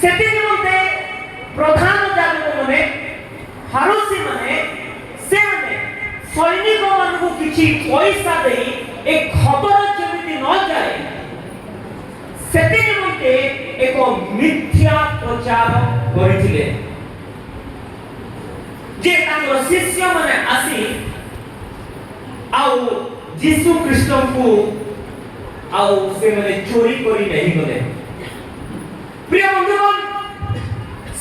सेति निमंते प्रधान जाजक माने फारूसी माने से सैनिक मानकु किछि पैसा देई ए खबर जेमिति न जाए सेति निमंते एक मिथ्या प्रचार करिथिले जे तांकर शिष्य माने आसी आउ यीशु कृष्ण को आउ से माने चोरी करी नहीं गले। प्रिय बंधुगण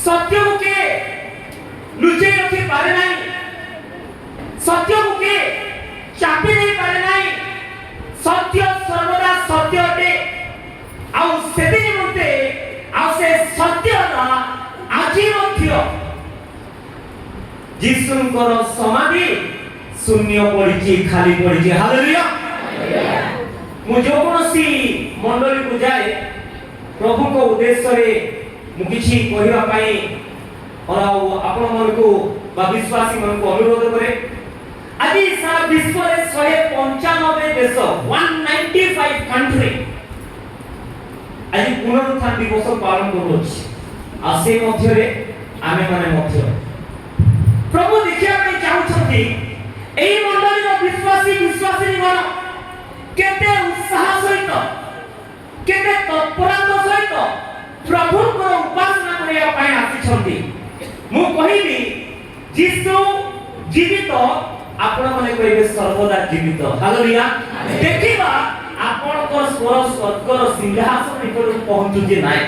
सत्य के लुचै रखी पारे नहीं, सत्य के चापी नहीं पारे नहीं, सत्य सर्वदा सत्य अटे आउ सेति निमंते आउ से सत्य ना आजि मध्य यीशुଙ୍କର समाधि शून्य पड़ी खाली पड़ी। हालेलुया। मु जो कोनसी मंडली को जाए प्रभु को उद्देश्य रे मु किछि कहिबा पई और आपण मन को बा विश्वासी मन को अनुरोध करे। आज सारा विश्व रे 195 देश 195 कंट्री आज पुनरुत्थान दिवस पालन करूछि आ से मध्य रे आमे माने मध्य प्रभु देखिया पे चाहउछथि एई मंडली रो विश्वासी विश्वासिनी मन केते उत्साह सहित केते तत्परता सहित प्रभु को उपासना करिया पय आसी। मु कहिबी यीशु जीवित आपण माने कहबे सर्वदा जीवित। हालेलुया। देखिबा आपण को स्वर स्वर्गर सिंहासन निकट पहुंचुजे नाही।